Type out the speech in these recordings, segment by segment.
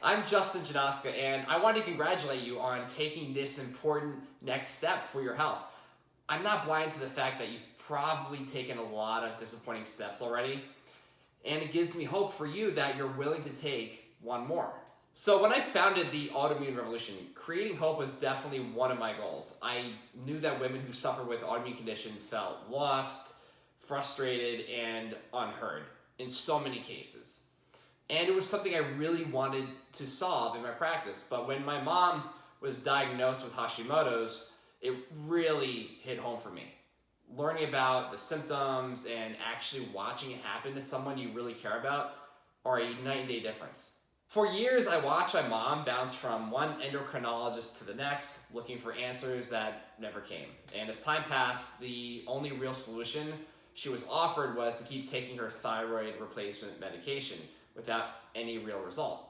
I'm Justin Janoska, and I want to congratulate you on taking this important next step for your health. I'm not blind to the fact that you've probably taken a lot of disappointing steps already, and it gives me hope for you that you're willing to take one more. So when I founded the Autoimmune Revolution, creating hope was definitely one of my goals. I knew that women who suffer with autoimmune conditions felt lost, frustrated, and unheard in so many cases. And it was something I really wanted to solve in my practice. But when my mom was diagnosed with Hashimoto's, it really hit home for me. Learning about the symptoms and actually watching it happen to someone you really care about are a night and day difference. For years, I watched my mom bounce from one endocrinologist to the next, looking for answers that never came. And as time passed, the only real solution she was offered was to keep taking her thyroid replacement medication without any real result.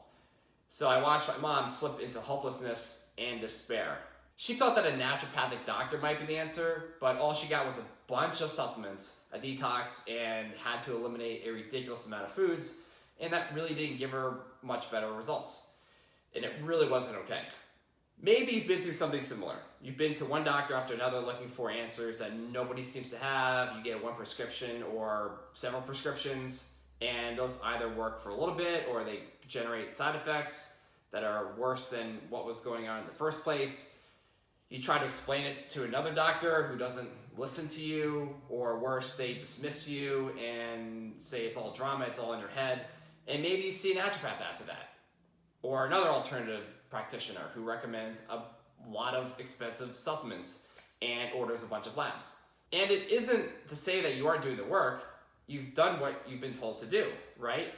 So I watched my mom slip into hopelessness and despair. She thought that a naturopathic doctor might be the answer, but all she got was a bunch of supplements, a detox, and had to eliminate a ridiculous amount of foods, and that really didn't give her much better results. And it really wasn't okay. Maybe you've been through something similar. You've been to one doctor after another looking for answers that nobody seems to have. You get one prescription or several prescriptions, and those either work for a little bit or they generate side effects that are worse than what was going on in the first place. You try to explain it to another doctor who doesn't listen to you, or worse, they dismiss you and say it's all drama, it's all in your head. And maybe you see a naturopath after that, or another alternative practitioner who recommends a lot of expensive supplements and orders a bunch of labs. And it isn't to say that you aren't doing the work. You've done what you've been told to do, right?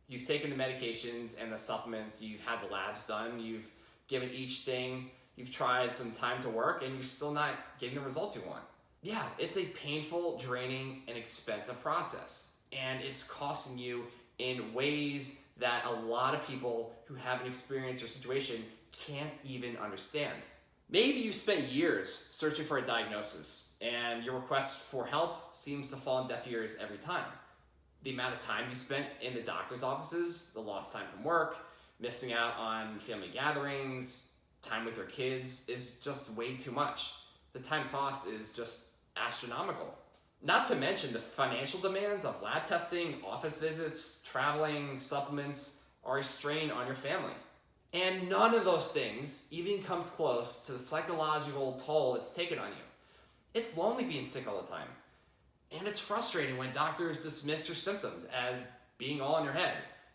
You've taken the medications and the supplements, you've had the labs done, you've given each thing, you've tried some time to work, and you're still not getting the results you want. Yeah, it's a painful, draining, and expensive process. And it's costing you in ways that a lot of people who haven't experienced your situation can't even understand. Maybe you've spent years searching for a diagnosis, and your request for help seems to fall on deaf ears every time. The amount of time you spent in the doctor's offices, the lost time from work, missing out on family gatherings, time with your kids is just way too much. The time cost is just astronomical. Not to mention the financial demands of lab testing, office visits, traveling, supplements are a strain on your family. And none of those things even comes close to the psychological toll it's taken on you. It's lonely being sick all the time. And it's frustrating when doctors dismiss your symptoms as being all in your head.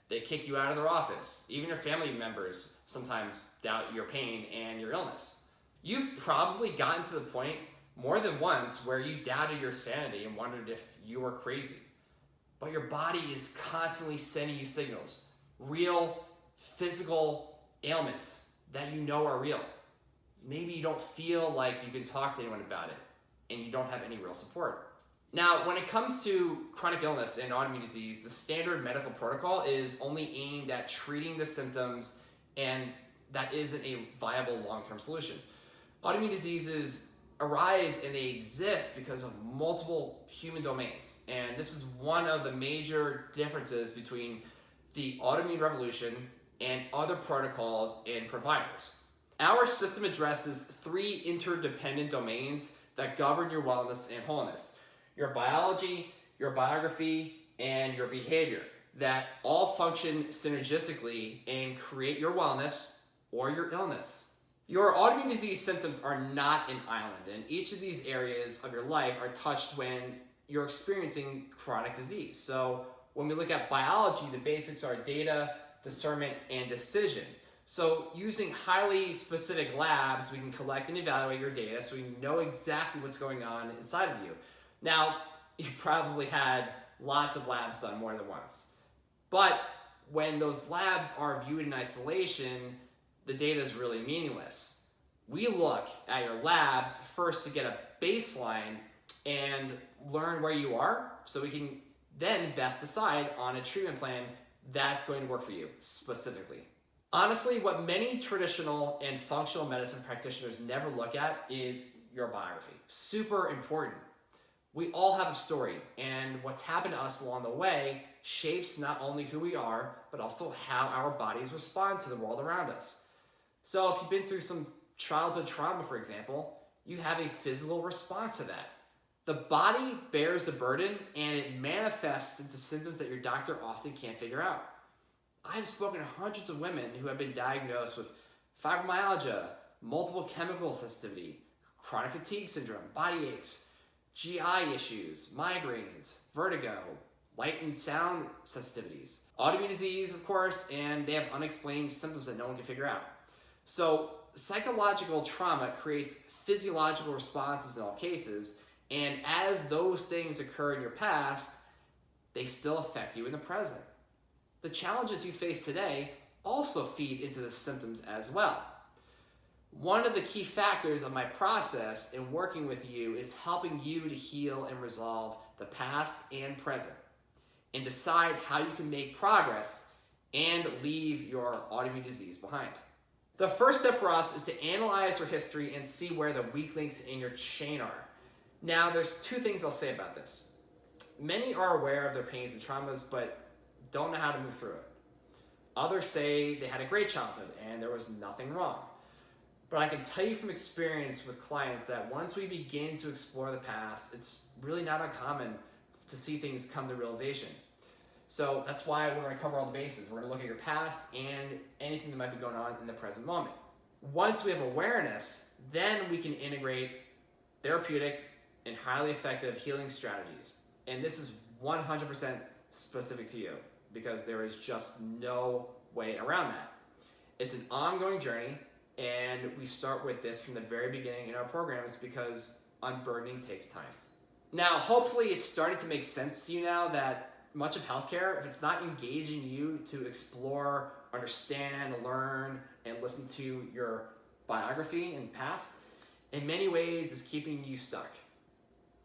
They kick you out of their office. Even your family members sometimes doubt your pain and your illness. You've probably gotten to the point more than once where you doubted your sanity and wondered if you were crazy. But your body is constantly sending you signals, real physical ailments that you know are real. Maybe you don't feel like you can talk to anyone about it, and you don't have any real support. Now, when it comes to chronic illness and autoimmune disease, the standard medical protocol is only aimed at treating the symptoms, and that isn't a viable long-term solution. Autoimmune diseases arise and they exist because of multiple human domains, and this is one of the major differences between the autoimmune revolution and other protocols and providers. Our system addresses three interdependent domains that govern your wellness and wholeness: your biology, your biography, and your behavior, that all function synergistically and create your wellness or your illness. Your autoimmune disease symptoms are not an island, and each of these areas of your life are touched when you're experiencing chronic disease. So when we look at biology, the basics are data, discernment, and decision. So using highly specific labs, we can collect and evaluate your data so we know exactly what's going on inside of you. Now, you've probably had lots of labs done more than once. But when those labs are viewed in isolation, the data is really meaningless. We look at your labs first to get a baseline and learn where you are so we can then best decide on a treatment plan that's going to work for you specifically. Honestly, what many traditional and functional medicine practitioners never look at is your biography. Super important. We all have a story, and what's happened to us along the way shapes not only who we are, but also how our bodies respond to the world around us. So if you've been through some childhood trauma, for example, you have a physical response to that. The body bears the burden and it manifests into symptoms that your doctor often can't figure out. I've spoken to hundreds of women who have been diagnosed with fibromyalgia, multiple chemical sensitivity, chronic fatigue syndrome, body aches, GI issues, migraines, vertigo, light and sound sensitivities, autoimmune disease, of course, and they have unexplained symptoms that no one can figure out. So psychological trauma creates physiological responses in all cases, and as those things occur in your past, they still affect you in the present. The challenges you face today also feed into the symptoms as well. One of the key factors of my process in working with you is helping you to heal and resolve the past and present, and decide how you can make progress and leave your autoimmune disease behind. The first step for us is to analyze your history and see where the weak links in your chain are. Now, there's two things I'll say about this. Many are aware of their pains and traumas, but don't know how to move through it. Others say they had a great childhood and there was nothing wrong. But I can tell you from experience with clients that once we begin to explore the past, it's really not uncommon to see things come to realization. So that's why we're going to cover all the bases. We're going to look at your past and anything that might be going on in the present moment. Once we have awareness, then we can integrate therapeutic and highly effective healing strategies. And this is 100% specific to you because there is just no way around that. It's an ongoing journey, and we start with this from the very beginning in our programs because unburdening takes time. Now, hopefully it's starting to make sense to you now that much of healthcare, if it's not engaging you to explore, understand, learn, and listen to your biography and past, in many ways is keeping you stuck.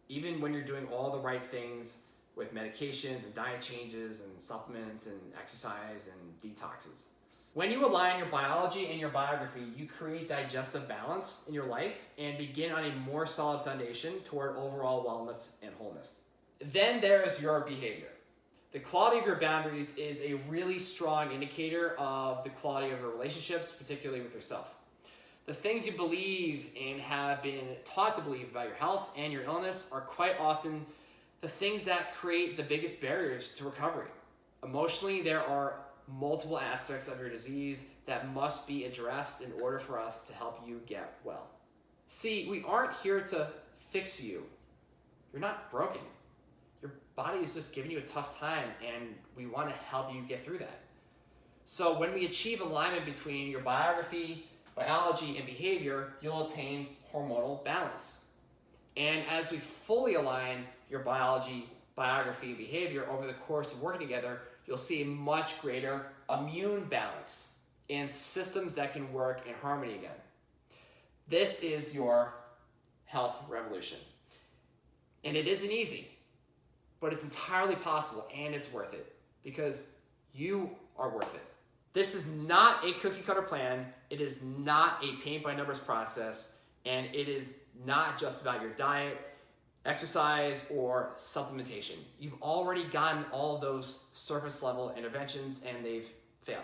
Even when you're doing all the right things with medications and diet changes and supplements and exercise and detoxes. When you align your biology and your biography, you create digestive balance in your life and begin on a more solid foundation toward overall wellness and wholeness. Then there's your behavior. The quality of your boundaries is a really strong indicator of the quality of your relationships, particularly with yourself. The things you believe and have been taught to believe about your health and your illness are quite often the things that create the biggest barriers to recovery. Emotionally, there are multiple aspects of your disease that must be addressed in order for us to help you get well. See, we aren't here to fix you. You're not broken. Your body is just giving you a tough time, and we want to help you get through that. So when we achieve alignment between your biography, biology, and behavior, you'll attain hormonal balance. And as we fully align your biology, biography, and behavior over the course of working together, you'll see a much greater immune balance and systems that can work in harmony again. This is your health revolution. And it isn't easy, but it's entirely possible, and it's worth it because you are worth it. This is not a cookie cutter plan. It is not a paint by numbers process, and it is not just about your diet, exercise, or supplementation. You've already gotten all of those surface level interventions and they've failed.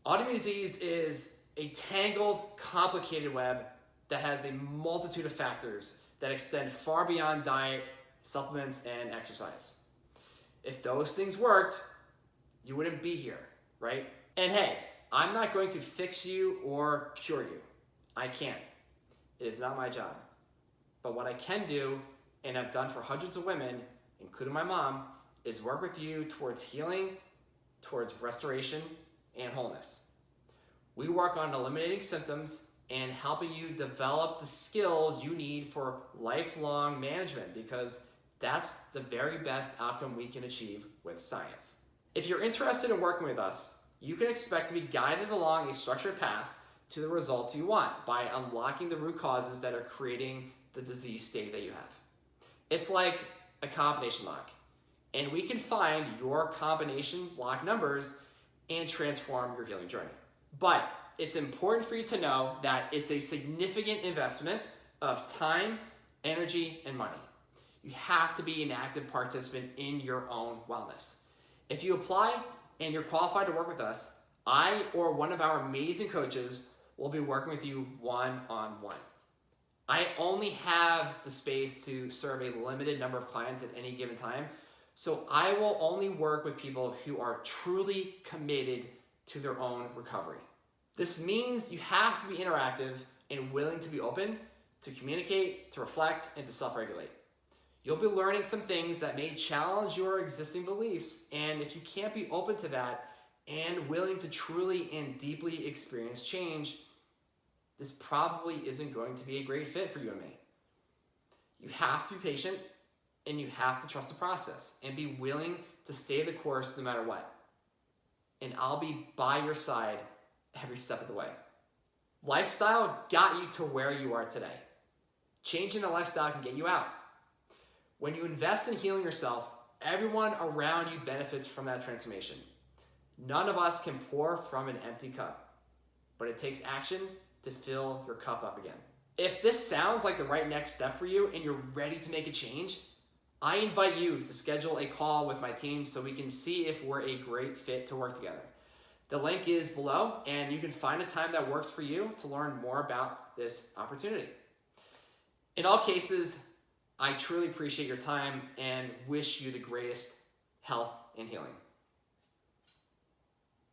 Autoimmune disease is a tangled, complicated web that has a multitude of factors that extend far beyond diet, supplements, and exercise. If those things worked, you wouldn't be here, right? And hey, I'm not going to fix you or cure you. I can't. It is not my job. But what I can do, and I've done for hundreds of women, including my mom, is work with you towards healing, towards restoration, and wholeness. We work on eliminating symptoms and helping you develop the skills you need for lifelong management because that's the very best outcome we can achieve with science. If you're interested in working with us, you can expect to be guided along a structured path to the results you want by unlocking the root causes that are creating the disease state that you have. It's like a combination lock, and we can find your combination lock numbers and transform your healing journey. But it's important for you to know that it's a significant investment of time, energy, and money. You have to be an active participant in your own wellness. If you apply and you're qualified to work with us, I or one of our amazing coaches will be working with you one-on-one. I only have the space to serve a limited number of clients at any given time, so I will only work with people who are truly committed to their own recovery. This means you have to be interactive and willing to be open, to communicate, to reflect, and to self-regulate. You'll be learning some things that may challenge your existing beliefs, and if you can't be open to that and willing to truly and deeply experience change, this probably isn't going to be a great fit for you and me. You have to be patient, and you have to trust the process and be willing to stay the course no matter what. And I'll be by your side every step of the way. Lifestyle got you to where you are today. Changing the lifestyle can get you out. When you invest in healing yourself, everyone around you benefits from that transformation. None of us can pour from an empty cup, but it takes action to fill your cup up again. If this sounds like the right next step for you and you're ready to make a change, I invite you to schedule a call with my team so we can see if we're a great fit to work together. The link is below, and you can find a time that works for you to learn more about this opportunity. In all cases, I truly appreciate your time and wish you the greatest health and healing.